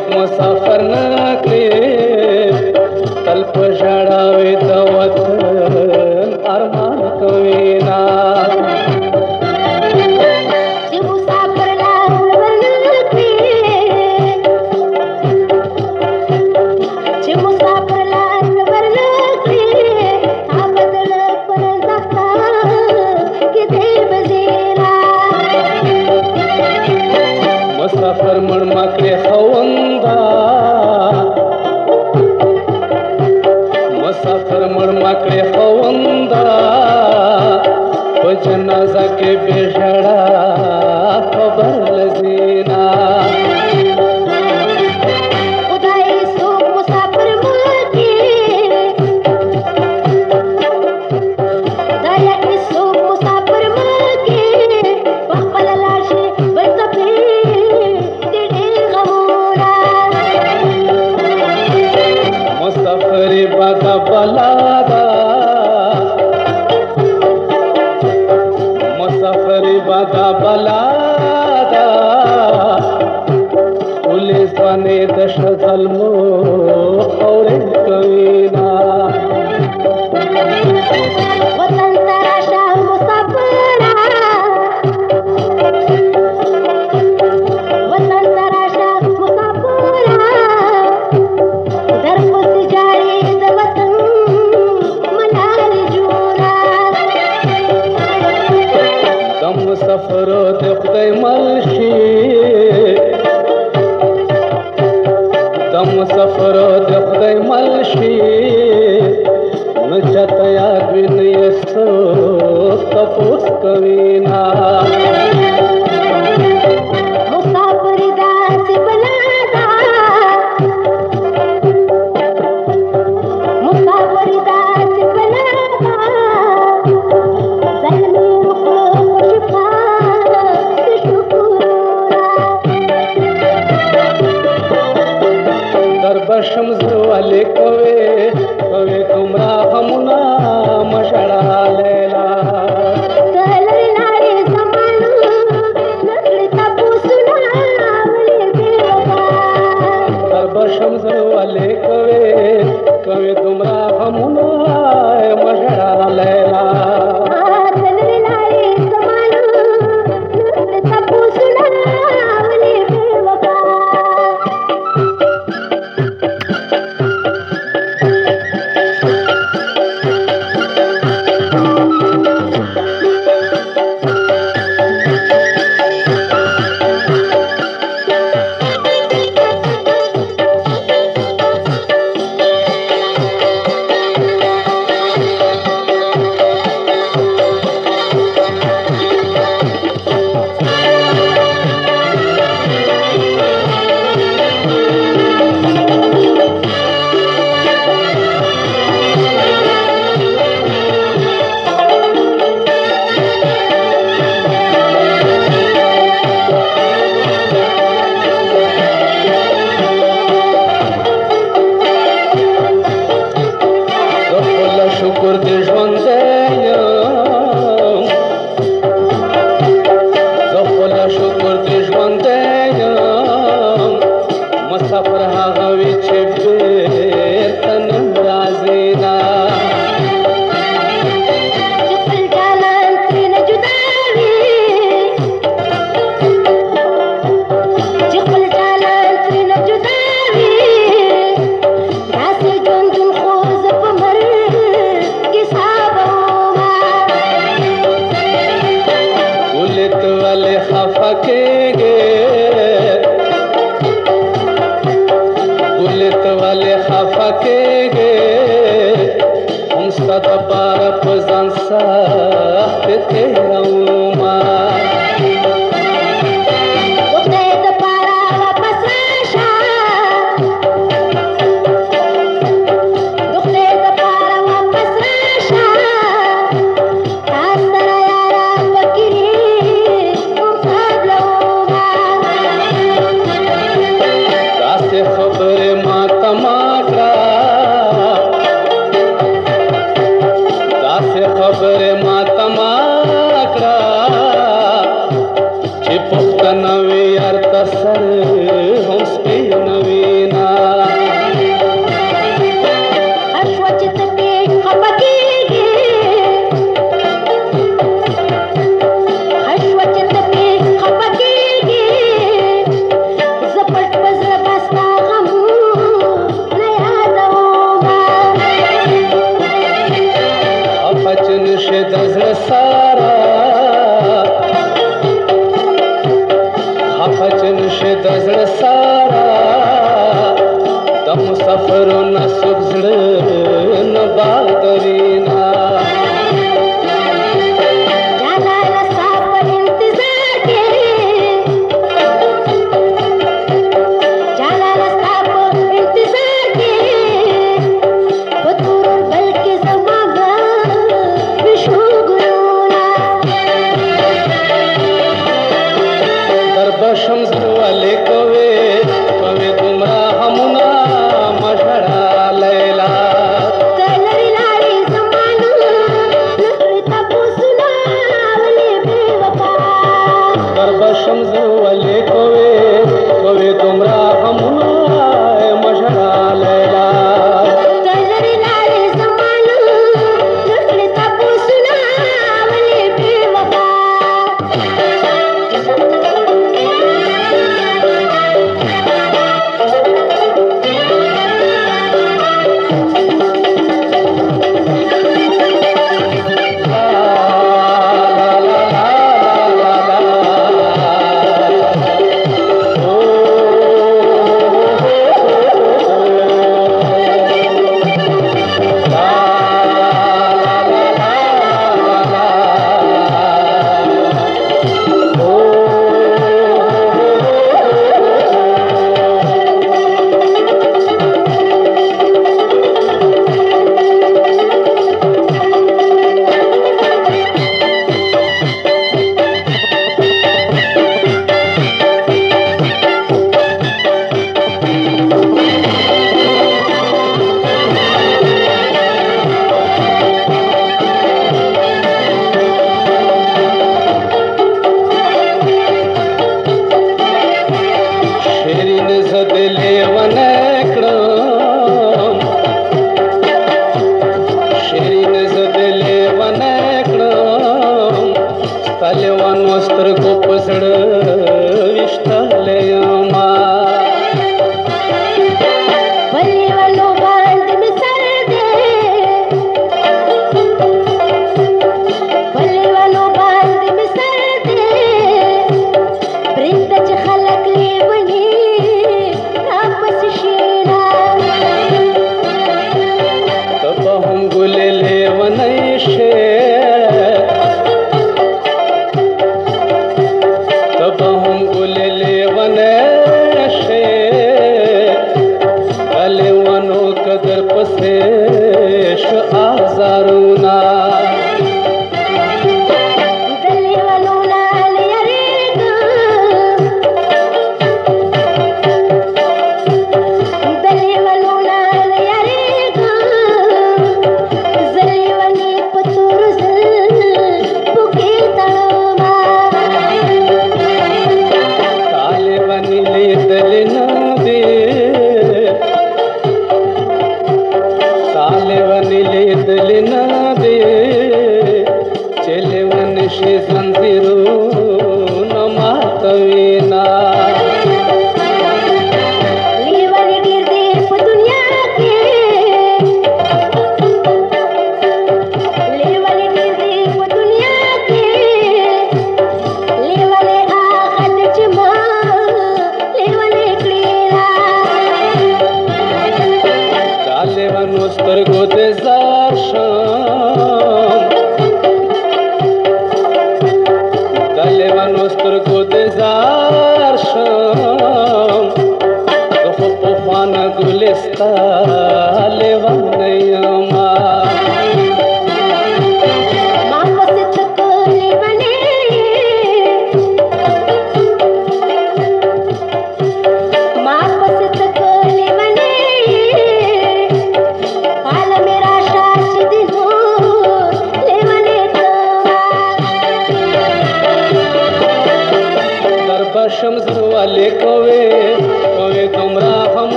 څوک مسافر نه کړي تل په ژړاوي د وطن ارمان کوي نا چې مسافر لار ورنه کړي چې مسافر لار ورنه کړي آبدل پر زختا کې دې بزیرا مسافر مړ مکړي خوندا مسافر مړ مکړي خوندا په جنازه کې بشړا خبر لزینا خدای څوک مسافر مکړي خدای څوک مسافر مکړي په خپل لاشي ورته مسافر بادا بلادا مسافر بادا بلادا پولیس باندې د شظلمو اورې کوینا وطن تراشه مسافرا وطن تراشه مسافرا در پس جاری د وطن ملال جوړا د مسافر د خدای ملشي د مسافر د خدای ملشي نه چاته یاد وي نه یې څوک تپوس کوي نا مسافر داسې بلادا مسافر داسې بلادا زلمي وکړو خوشحاله شکرونه در بشم زوالې کوي کوي تمرا همنا مشړه لیلا دلر لارې زمانو نکړې تپوسونه ولې بې وفا در بشم زوالې کوي کوي تمرا همنا مشړه لیلا دلر لارې زمانو نکړې تپوسونه ولې بې وفا شکر دې ژوند یم زه خپل شکر دې ژوند یم مسافر هغه وي چې بېرته نه راځي نا چې خپل جانان ترېنه جدا وي چې خپل جانان ترېنه جدا وي داسې ژوندون خو زه په مرګ کې سابومه ولې ته ولې خفه کېږې ولې ته ولې خفه کېږې هم ستا دپاره په ځان سختې تېرومه خدای دپاره واپس راشه د خدای دپاره واپس راشه تا سره یاره فکرې مقابلومه داسې خبرې ماته ما کړه داسې خبرې ماته ما کړه چې پښتنه وي یار ته سر هم سپینه وي आफचन से दजड़ सारा दम सफरो न सुगजड़ न बादरीना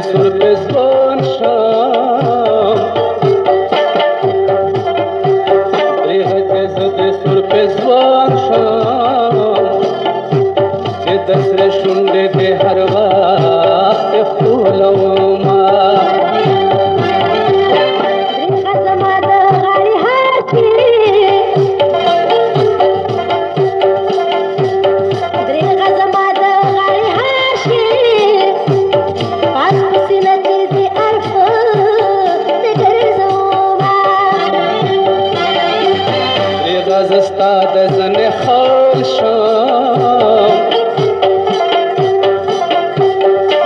سر په ځوان شم پرېږده زه د سر په ځوان شم چې د سرې شونډې دې هر وخت ښکلومه دریغه زما د غاړې هار کې دریغه زما د غاړې هار کې پاس په سینه کې دې اړخ دې ګرځومه دریغه زه ستا د زنې خال شم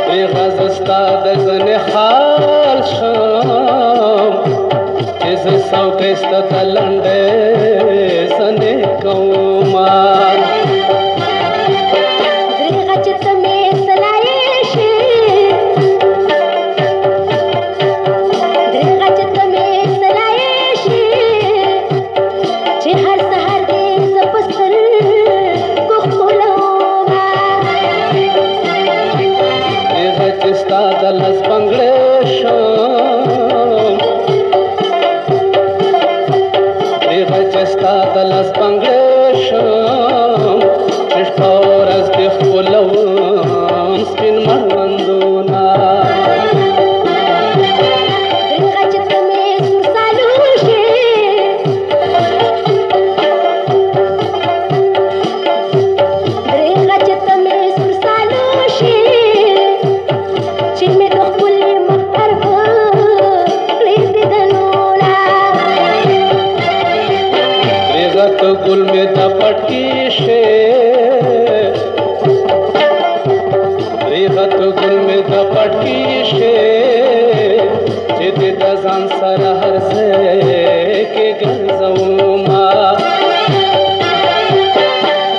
دریغه زه ستا د زنې خال شم چې زه څوکۍ ستا د لنډې زنې کومه دریغه چې ته مې سلایې شي دریغه چې ته مې سلایې شي چې هر سهار دې زه په سترګو ښکلومه دریغه چې ستا د لاس بنګړی شم دریغه چې ستا د لاس بنګړی شم چې شپه ورځ دې ښکلوم سپین مړوندونه دریغه چې ته مې سورسالو شي دریغه چې ته مې سورسالو شي چې مې د ښکلي مخ اړخ کړي دیدنونه دریغه ته ګل مې د پټکي شي دریغه ته ګل مې د پټکي شي چې دې د ځان سره هر ځای کې ګرځومه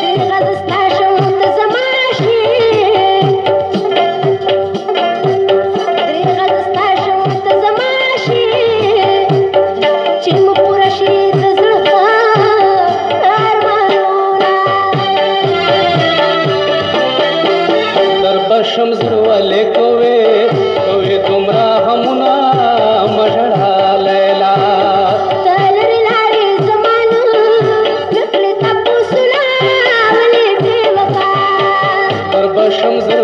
دریغه زه ستا شم ته زما شي دریغه زه ستا شم ته زما شي چې مو پوره شي د زړه ارمانونه در بشم زړولې کوې دومره غمونه مه ژړه لیلا ته لرې لاړې زما نه نکړې تپوسونه ولې بې وفا در بشم زړولې